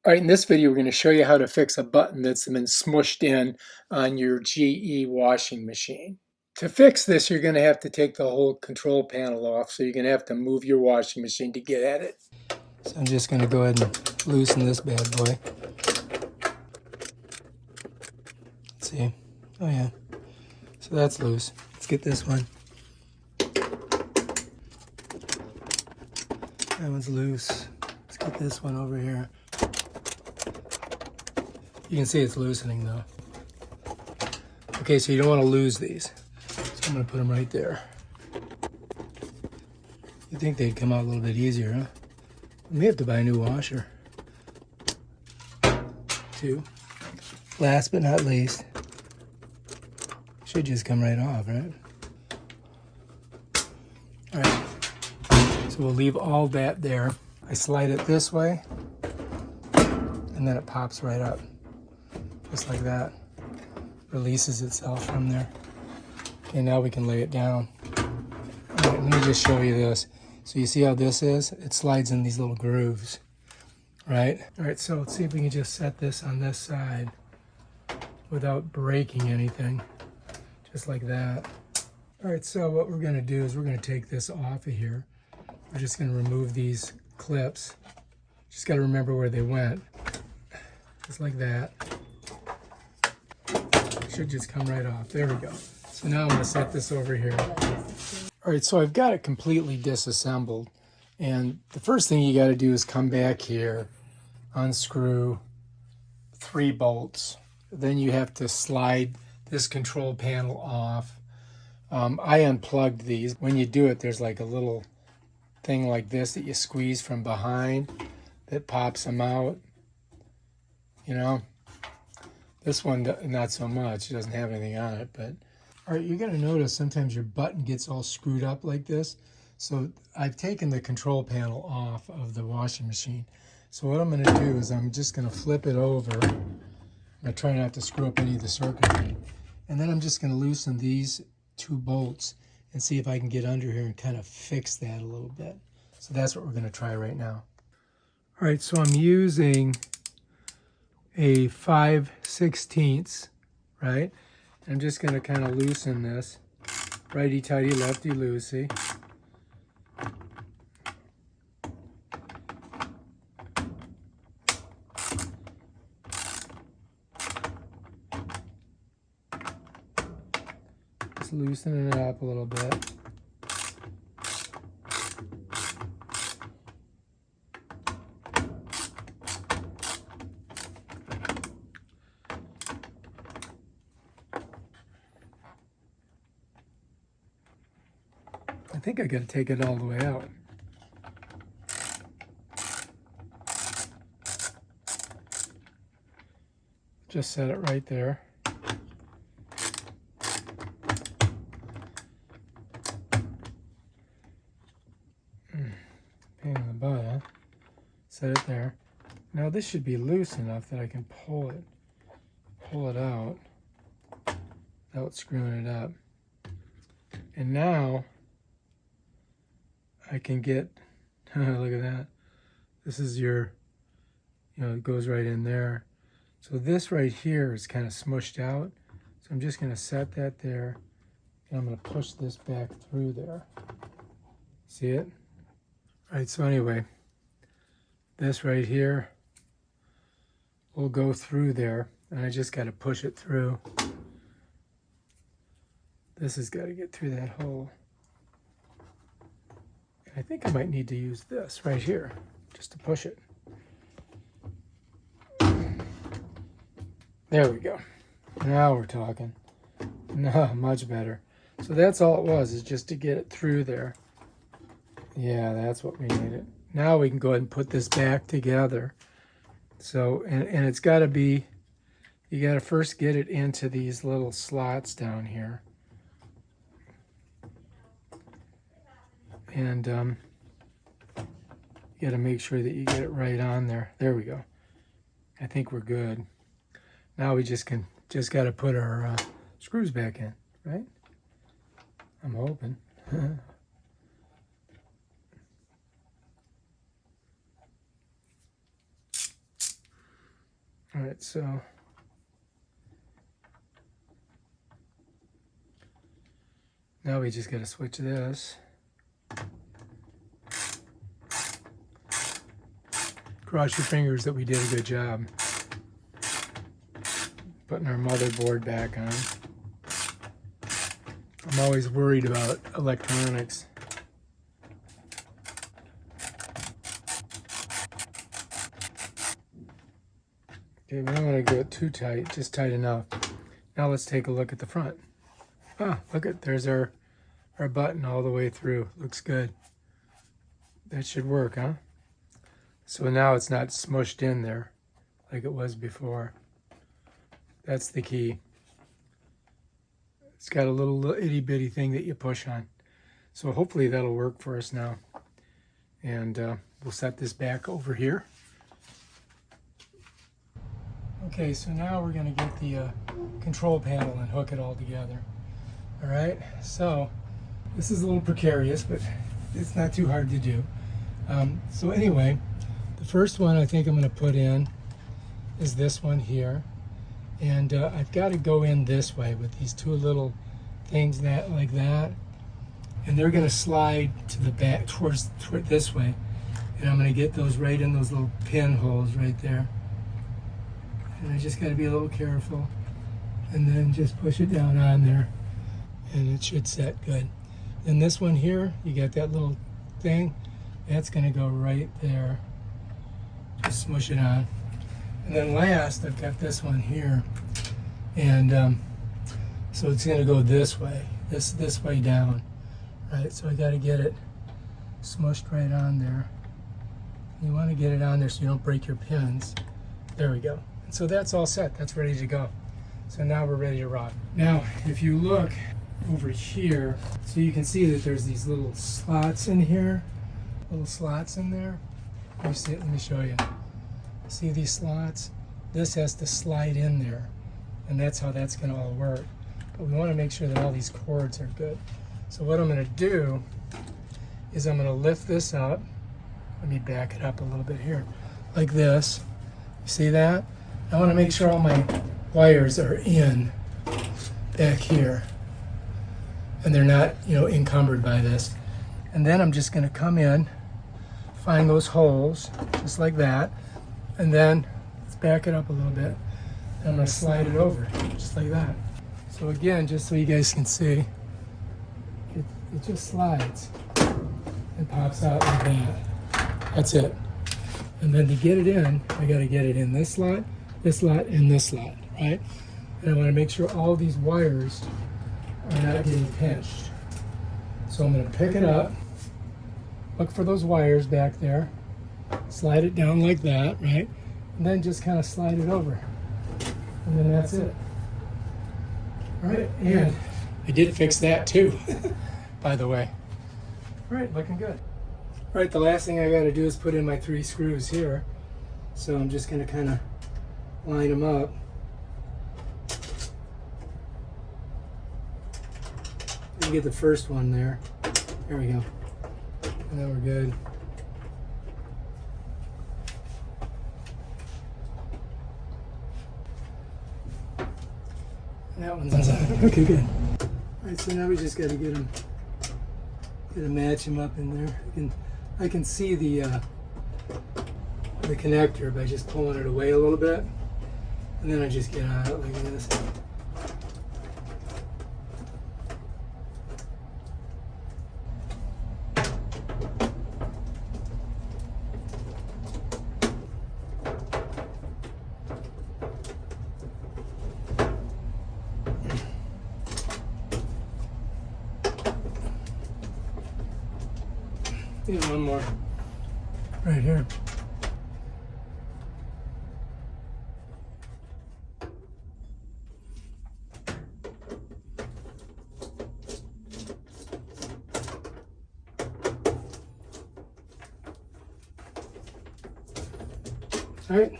All right, in this video, we're going to show you how to fix a button that's been smushed in on your GE washing machine. To fix this, you're going to have to take the whole control panel off, so you're going to have to move your washing machine to get at it. So I'm just going to go ahead and loosen this bad boy. Let's see. Oh yeah. So that's loose. Let's get this one. That one's loose. Let's get this one over here. You can see it's loosening though. Okay, so you don't want to lose these. So I'm going to put them right there. You'd think they'd come out a little bit easier, huh? We may have to buy a new washer. 2. Last but not least, should just come right off, right? All right, so we'll leave all that there. I slide it this way, and then it pops right up, just like that. Releases itself from there. Okay, now we can lay it down. All right, let me just show you this. So you see how this is? It slides in these little grooves, right? All right, so let's see if we can just set this on this side without breaking anything, just like that. All right, so what we're gonna do is we're gonna take this off of here. We're just gonna remove these clips. Just gotta remember where they went, just like that. Should just come right off. There we go. So now I'm going to set this over here. All right, so I've got it completely disassembled. And the first thing you got to do is come back here, unscrew 3 bolts. Then you have to slide this control panel off. I unplugged these. When you do it, there's like a little thing like this that you squeeze from behind that pops them out, you know. This one, not so much. It doesn't have anything on it, but... All right, you're going to notice sometimes your button gets all screwed up like this. So I've taken the control panel off of the washing machine. So what I'm going to do is I'm just going to flip it over. I'm going to try not to screw up any of the circuitry. And then I'm just going to loosen these 2 bolts and see if I can get under here and kind of fix that a little bit. So that's what we're going to try right now. All right, so I'm using a 5/16, right? I'm just going to kind of loosen this. Righty tighty, lefty loosey. Just loosening it up a little bit. I think I got to take it all the way out. Just set it right there. Pain in the butt, huh? Set it there. Now this should be loose enough that I can pull it out without screwing it up. And now I can get, look at that. This is your, it goes right in there. So this right here is kind of smushed out. So I'm just going to set that there. And I'm going to push this back through there. See it? All right, so anyway, this right here will go through there. And I just got to push it through. This has got to get through that hole. I think I might need to use this right here just to push it. There we go. Now we're talking. No, much better. So that's all it was, is just to get it through there. Yeah, that's what we needed. Now we can go ahead and put this back together. So, and it's got to be, you got to first get it into these little slots down here. And you got to make sure that you get it right on there. There we go. I think we're good. Now we just got to put our screws back in, right? I'm hoping. All right, so now we just got to switch this. Cross your fingers that we did a good job putting our motherboard back on. I'm always worried about electronics. Okay, we don't want to go too tight, just tight enough. Now let's take a look at the front. Ah, look at, there's our button all the way through. Looks good. That should work, huh? So now it's not smushed in there like it was before. That's the key. It's got a little itty bitty thing that you push on. So hopefully that'll work for us now. And we'll set this back over here. Okay, so now we're going to get the control panel and hook it all together. All right, so this is a little precarious, but it's not too hard to do. So anyway, the first one I think I'm going to put in is this one here. And I've got to go in this way with these two little things like that. And they're going to slide to the back towards this way. And I'm going to get those right in those little pinholes right there. And I just got to be a little careful. And then just push it down on there. And it should set good. And this one here, you got that little thing. That's going to go right there. Just smush it on. And then last, I've got this one here. And so it's going to go this way. This way down. Right, so I got to get it smushed right on there. You want to get it on there so you don't break your pins. There we go. And so that's all set. That's ready to go. So now we're ready to rock. Now, if you look over here, so you can see that there's these little slots in here. Little slots in there. Let me show you. See these slots? This has to slide in there. And that's how that's going to all work. But we want to make sure that all these cords are good. So what I'm going to do is I'm going to lift this up. Let me back it up a little bit here. Like this. You see that? I want to make sure all my wires are in back here. And they're not, encumbered by this. And then I'm just going to come in, find those holes, just like that. And then let's back it up a little bit. I'm going to slide it over, just like that. So again, just so you guys can see, it just slides and pops out like that. That's it. And then to get it in, I got to get it in this slot, and this slot, right? And I want to make sure all these wires are not getting pinched. So I'm going to pick it up, look for those wires back there, slide it down like that, right? And then just kind of slide it over. And then that's it. All right, and I did fix that too, by the way. All right, looking good. All right, the last thing I got to do is put in my 3 screws here. So I'm just going to kind of line them up. You get the first one there. There we go. And then we're good. That one's on. Okay, good. All right, so now we just got to get to match them up in there. I can see the connector by just pulling it away a little bit, and then I just get on it like this. Yeah, one more right here. All right,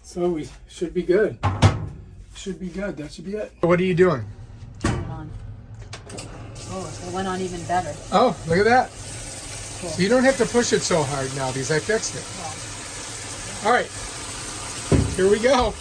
so we should be good. Should be good. That should be it. What are you doing? On. Oh, it went on even better. Oh, look at that. Cool. So you don't have to push it so hard now because I fixed it. Well, All right. Here we go.